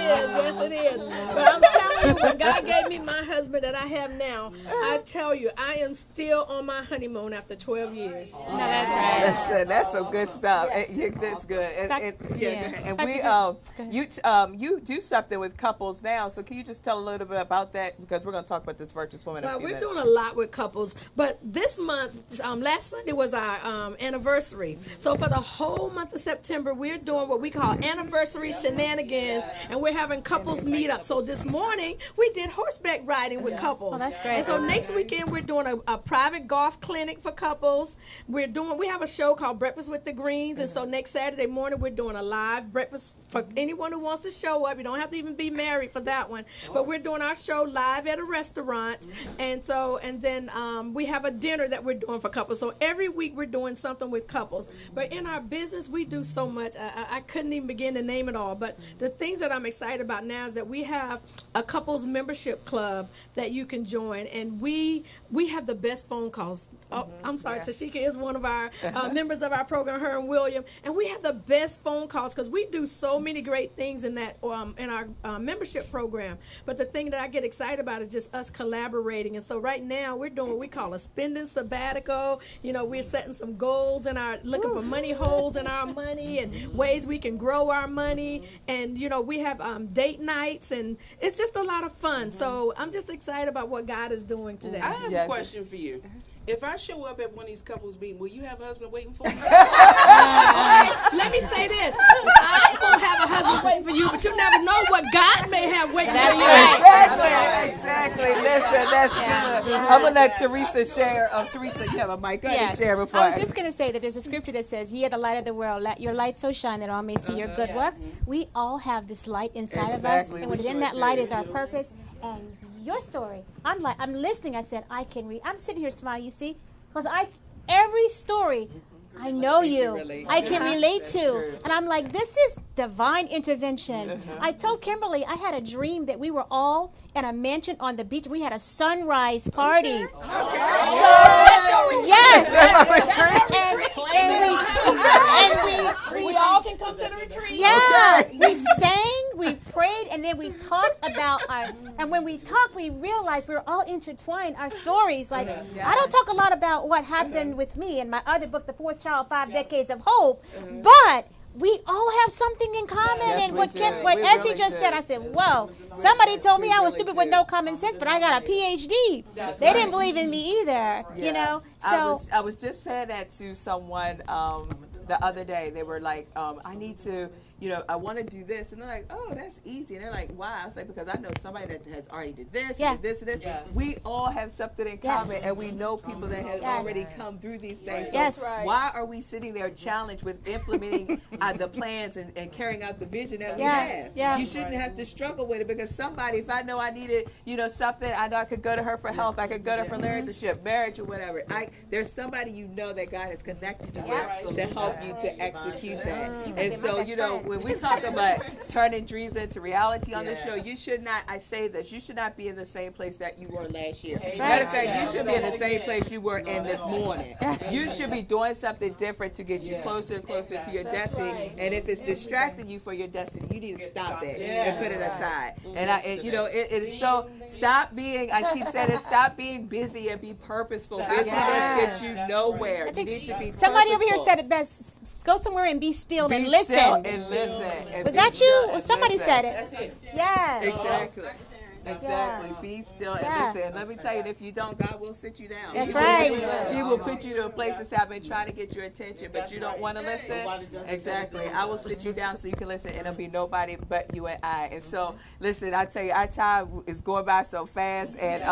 Yes, it is. But I'm telling you, when God gave me my husband that I have now, I tell you, I am still on my honeymoon after 12 years. No, that's right. Listen, that's some good stuff. Yes. That's good. And you you do something with couples now. So can you just tell a little bit about that? Because we're going to talk about this virtuous woman in a few minutes. We're doing a lot with couples. But this month, last Sunday was our anniversary. So for the whole month of September, we're doing what we call anniversary shenanigans, and we're having couples meet up. So this morning, we did horseback riding with couples. Oh, that's great. And so next weekend, we're doing a private golf clinic for couples. We have a show called Breakfast with the Greens, and so next Saturday morning, we're doing a live breakfast for anyone who wants to show up. You don't have to even be married for that one. But we're doing our show live at a restaurant, and then we have a dinner that we're doing for couples. So every week, we're doing something with couples. But in our business, we do so much. I couldn't even begin to name it all. But the things that I'm excited about now is that we have a couples membership club that you can join, and we have the best phone calls. Oh, I'm sorry, Tasheka is one of our members of our program, her and William, and we have the best phone calls because we do so many great things in that in our membership program. But the thing that I get excited about is just us collaborating. And so right now we're doing what we call a spending sabbatical. We're setting some goals and looking for money holes in our money and ways we can grow our money. And we have date nights, and it's just a lot of fun. So I'm just excited about what God is doing today. I have a question for you. If I show up at one of these couples meetings, will you have a husband waiting for me? Let me say this. I won't have a husband waiting for you, but you never know what God may have waiting for you. Exactly. Listen, that's good. I'm going to let Teresa share. Teresa, you have a mic. Go ahead and share before. I was just going to say that there's a scripture that says, ye are the light of the world. Let your light so shine that all may see your good work. We all have this light inside of us, and within that light is our purpose. And your story, I'm listening. I said, I can read. I'm sitting here smiling, you see, because every story I know you. I can relate to. And I'm like, this is divine intervention. I told Kimberly I had a dream that we were all in a mansion on the beach. We had a sunrise party. Yes. And we all can come to the retreat. Yeah. We sang, we prayed, and then we talked about and when we talked, we realized we were all intertwined, our stories. Like, I don't talk a lot about what happened with me in my other book, The Fourth Child, 5 Decades of Hope, but we all have something in common. And what Essie just said, I said, whoa, somebody told me I was stupid with no common sense, but I got a PhD. They didn't believe in me either, you know. So I was just saying that to someone the other day. They were like, I need to I want to do this. And they're like, oh, that's easy. And they're like, why? I was like, because I know somebody that has already did this, did this, and this. Yes. We all have something in common, and we know people that have already come through these things. So why are we sitting there challenged with implementing the plans and carrying out the vision that we have? You shouldn't have to struggle with it, because somebody, if I know I needed, something, I know I could go to her for health, I could go to her for leadership, marriage, or whatever. There's somebody that God has connected you with to help you to execute that. And so, when we talk about turning dreams into reality on the show, you should not, I say this, you should not be in the same place that you were last year. Matter of fact, you should be in the same place you were in this morning. You should be doing something different to get you closer and closer to your destiny. And if it's distracting you for your destiny, you need to stop it and put it aside. And it is so, stop being, I keep saying it, stop being busy and be purposeful. Busyness gets you nowhere. You need to be somebody purposeful. over here said it best. Go somewhere and be still and listen. Still and listen. Was that you? Or somebody said it? That's it. Yes. Exactly. Exactly. Be still and listen. And let me tell you, if you don't, God will sit you down. That's right. He will put you to a place that's I've been trying to get your attention, but you don't want to listen. Exactly. I will sit you down so you can listen, and it'll be nobody but you and I. And so, listen, I tell you, our time is going by so fast, and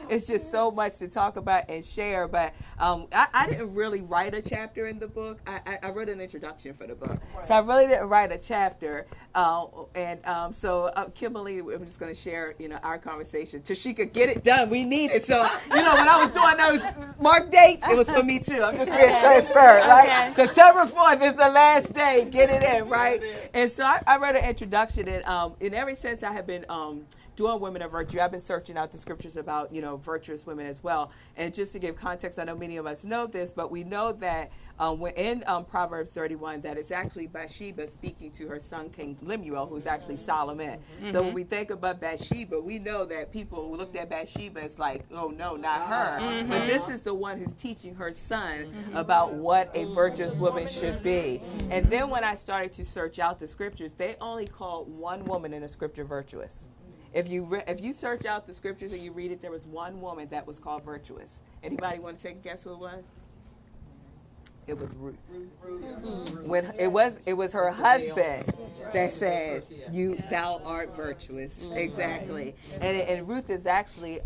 it's just so much to talk about and share. But I didn't really write a chapter in the book. I wrote an introduction for the book. So I really didn't write a chapter. So Kimberly, I'm just going to share, our conversation. Tasheka, get it done. We need it. So, when I was doing those mark dates, it was for me too. I'm just being transparent, right? September 4th is the last day. Get it in, right? And so I wrote an introduction, and in every sense I have been doing women of virtue. I've been searching out the scriptures about, virtuous women as well. And just to give context, I know many of us know this, but we know that in Proverbs 31, that it's actually Bathsheba speaking to her son, King Lemuel, who's actually Solomon. So when we think about Bathsheba, we know that people who looked at Bathsheba as like, oh no, not her. But this is the one who's teaching her son about what a virtuous woman should be. And then when I started to search out the scriptures, they only called one woman in the scripture virtuous. If you search out the scriptures and you read it, there was one woman that was called virtuous. Anybody want to take a guess who it was? It was Ruth. When it was her husband that said, "Thou art virtuous." Exactly. And Ruth is actually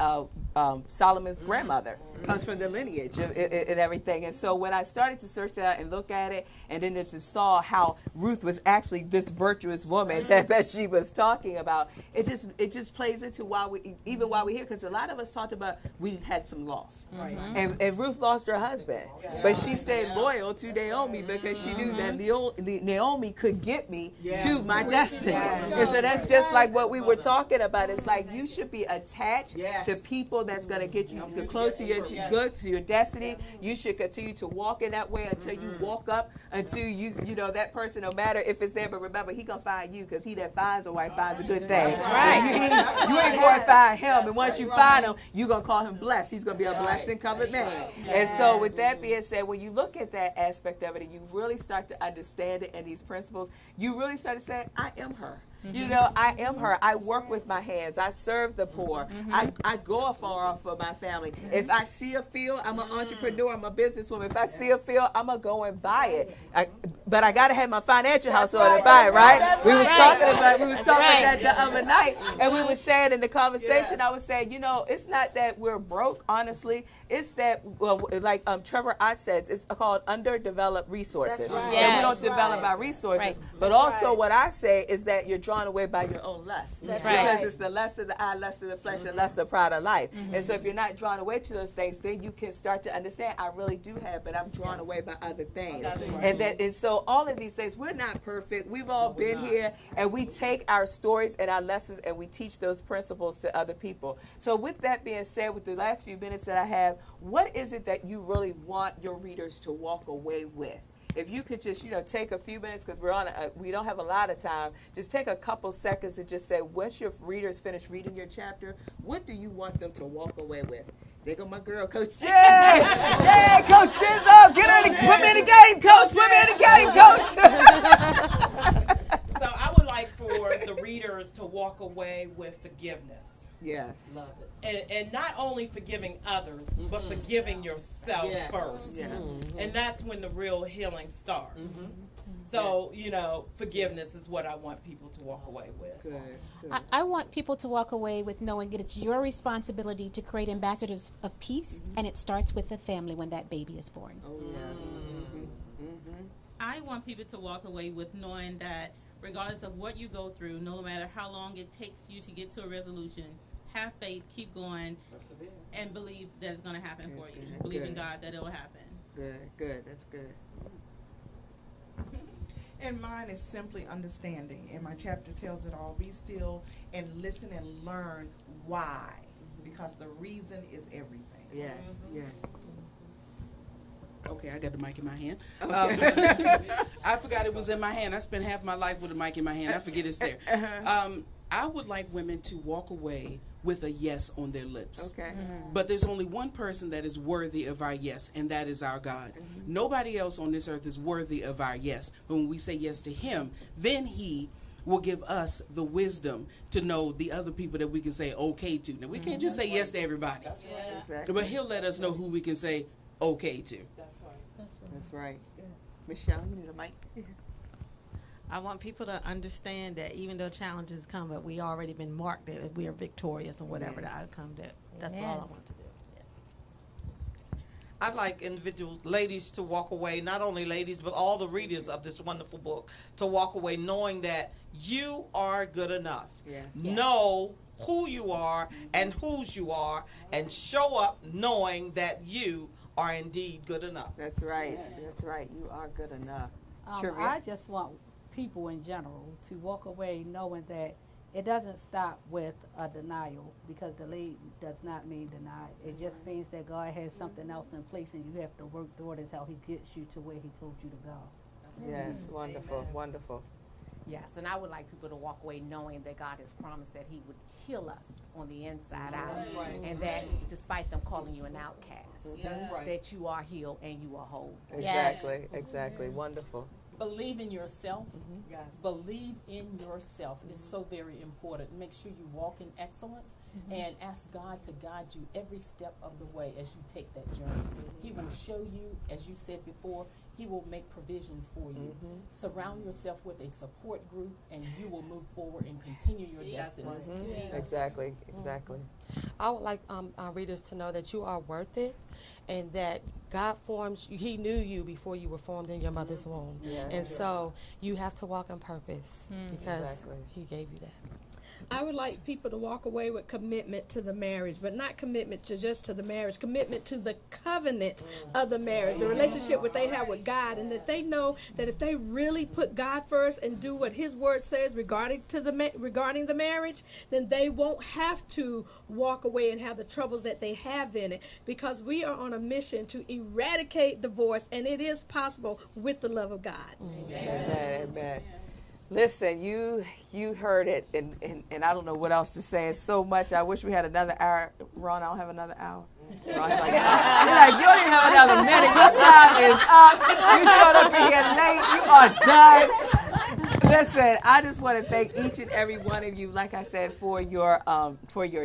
Solomon's grandmother. Comes from the lineage and everything. And so when I started to search that and look at it, and then just saw how Ruth was actually this virtuous woman that Bathsheba was talking about, it just plays into why we're here, because a lot of us talked about we had some loss. And Ruth lost her husband, but she stayed loyal to Naomi because she knew that Naomi could get me to my destiny. And so that's just like what we were talking about. It's like you should be attached to people that's going to get you close to your destiny. You should continue to walk in that way until you walk up, until you know that person, no matter if it's there, but remember, he gonna find you, because he that finds a wife finds a good thing. That's right. You ain't going to find him, and once you find him, you're going to call him blessed. He's going to be a blessed and covered man. And so with that being said, when you look at that aspect of it and you really start to understand it and these principles, you really start to say, I am her. I am her. I work with my hands. I serve the poor. I go afar off for my family. If I see a field, I'm an entrepreneur. I'm a businesswoman. If I see a field, I'm going to go and buy it. But I got to have my financial house order to buy it, right? We was talking about that the other night, and we were saying in the conversation, I was saying, it's not that we're broke, honestly. It's that, like Trevor Ott says, it's called underdeveloped resources. And we don't develop our resources. But also what I say is that you're drawn away by your own lust. Because it's the lust of the eye, lust of the flesh, and lust of pride of life. And so if you're not drawn away to those things, then you can start to understand, I really do have, but I'm drawn away by other things. And so all of these things, we're not perfect. We've all been here, and we take our stories and our lessons and we teach those principles to other people. So with that being said, with the last few minutes that I have, what is it that you really want your readers to walk away with? If you could just, take a few minutes, because we don't have a lot of time, just take a couple seconds and just say, once your readers finish reading your chapter, what do you want them to walk away with? There go my girl, Coach Jen. Yeah, Coach Chenzo, put me in the game, Coach. Put me in the game, Coach. So I would like for the readers to walk away with forgiveness. Yes. Love it. And not only forgiving others, but forgiving yourself first. Yeah. And that's when the real healing starts. So, you know, forgiveness is what I want people to walk away with. Good. I want people to walk away with knowing that it's your responsibility to create ambassadors of peace, and it starts with the family when that baby is born. Oh, yeah. I want people to walk away with knowing that regardless of what you go through, no matter how long it takes you to get to a resolution, have faith, keep going, and believe that it's going to happen for you. Believe in God that it will happen. Good. That's good. And mine is simply understanding. And my chapter tells it all. Be still and listen and learn why. Because the reason is everything. Yes. Yes. Okay, I got the mic in my hand. Okay. I forgot it was in my hand. I spent half my life with a mic in my hand. I forget it's there. I would like women to walk away with a yes on their lips. Okay. But there's only one person that is worthy of our yes, and that is our God. Nobody else on this earth is worthy of our yes. But when we say yes to Him, then He will give us the wisdom to know the other people that we can say okay to. Now, we can't just say yes to everybody. Exactly. But He'll let us know who we can say okay to. That's right. Michelle, you need a mic. I want people to understand that even though challenges come, but we already been marked that we are victorious in whatever the outcome that. That's all I want to do. I'd like individual ladies to walk away, not only ladies, but all the readers of this wonderful book, to walk away knowing that you are good enough. Yes. Know who you are and whose you are, and show up knowing that you are indeed good enough. That's right. That's right. You are good enough. I just want people in general to walk away knowing that it doesn't stop with a denial, because delay does not mean denied. It just means that God has something else in place and you have to work through it until He gets you to where He told you to go. Yes, wonderful, wonderful. Yes, and I would like people to walk away knowing that God has promised that He would heal us on the inside out, and that despite them calling you an outcast, that you are healed and you are whole. Exactly, exactly. Wonderful. Believe in yourself. Believe in yourself is so very important. Make sure you walk in excellence and ask God to guide you every step of the way as you take that journey. He will show you, as you said before, He will make provisions for you. Surround yourself with a support group and you will move forward and continue your destiny. Exactly, exactly. I would like readers to know that you are worth it, and that God forms you. He knew you before you were formed in your mother's womb. And so you have to walk in purpose because He gave you that. I would like people to walk away with commitment to the marriage, but not commitment to just to the marriage, commitment to the covenant of the marriage, the relationship that they have with God, and that they know that if they really put God first and do what His word says regarding the marriage, then they won't have to walk away and have the troubles that they have in it, because we are on a mission to eradicate divorce, and it is possible with the love of God. Amen, amen. Listen, you heard it, and I don't know what else to say. It's so much. I wish we had another hour. Ron, I don't have another hour. Ron's like, you don't even have another minute. Your time is up. You showed up in here late. You are done. Listen, I just want to thank each and every one of you, like I said, for your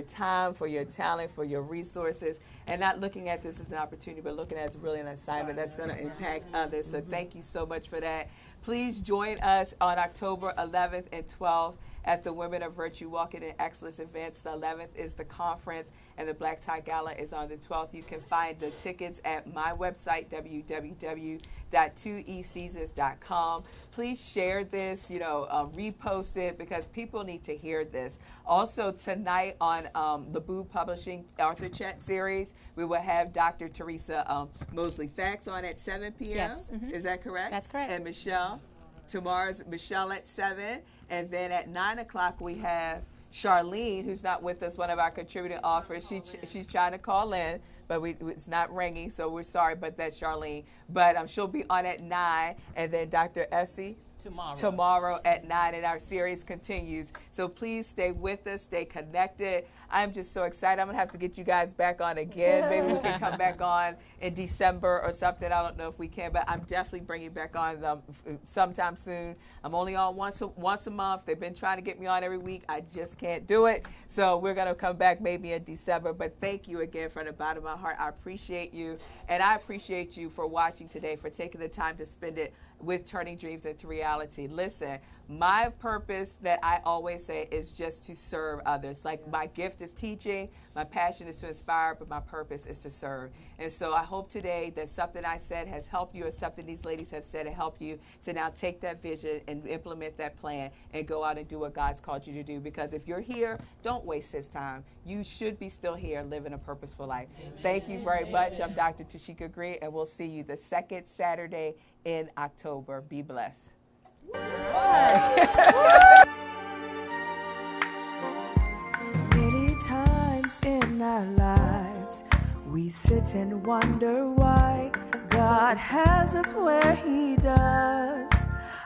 time, for your talent, for your resources, and not looking at this as an opportunity, but looking at it as really an assignment that's going to impact others. So thank you so much for that. Please join us on October 11th and 12th at the Women of Virtue Walking in Excellence events. The 11th is the conference, and the Black Tie Gala is on the 12th. You can find the tickets at my website, www.2eseasons.com. Please share this, repost it, because people need to hear this. Also, tonight on the Boo Publishing Author Chat series, we will have Dr. Tasheka Mosley Fax on at 7 p.m. Yes. Is that correct? That's correct. And Michelle? Tomorrow's Michelle at 7. And then at 9 o'clock, we have Charlene, who's not with us, one of our contributing authors. She's trying to call in, but it's not ringing, so we're sorry, but that's Charlene. But she'll be on at 9. And then Dr. Essie tomorrow at 9, and our series continues. So please stay with us, stay connected. I'm just so excited. I'm going to have to get you guys back on again. Maybe we can come back on in December or something. I don't know if we can, but I'm definitely bringing back on them sometime soon. I'm only on once a month. They've been trying to get me on every week. I just can't do it. So we're going to come back maybe in December. But thank you again from the bottom of my heart. I appreciate you, and I appreciate you for watching today, for taking the time to spend it with Turning Dreams into Reality. Listen, my purpose that I always say is just to serve others. Like, my gift is teaching, my passion is to inspire, but my purpose is to serve. And so I hope today that something I said has helped you, or something these ladies have said to help you to now take that vision and implement that plan and go out and do what God's called you to do. Because if you're here, don't waste His time. You should be still here living a purposeful life. Amen. Thank you very much. I'm Dr. Tasheka Green, and we'll see you the second Saturday in October. Be blessed. Many times in our lives, we sit and wonder why God has us where He does.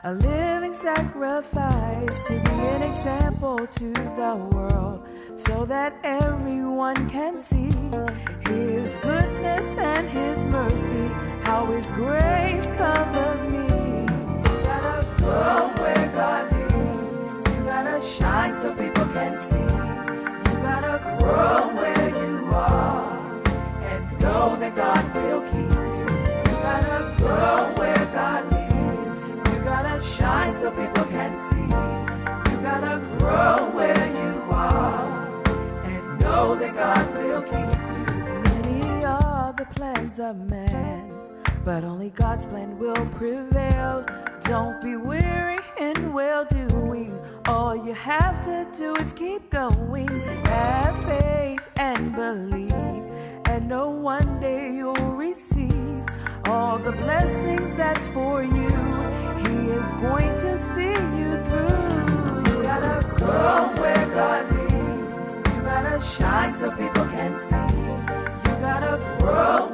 A living sacrifice to be an example to the world, so that everyone can see His goodness and His mercy, how His grace covers me. You gotta go where God leads. You gotta shine so people can see. You gotta grow where you are and know that God will keep you. You gotta grow where God leads. You gotta shine so people can see. You gotta grow where you are and know that God will keep you. Many are the plans of man, but only God's plan will prevail. Don't be weary in well-doing. All you have to do is keep going. Have faith and believe, and know one day you'll receive all the blessings that's for you. He is going to see you through. You gotta go where God leads. You gotta shine so people can see. You gotta grow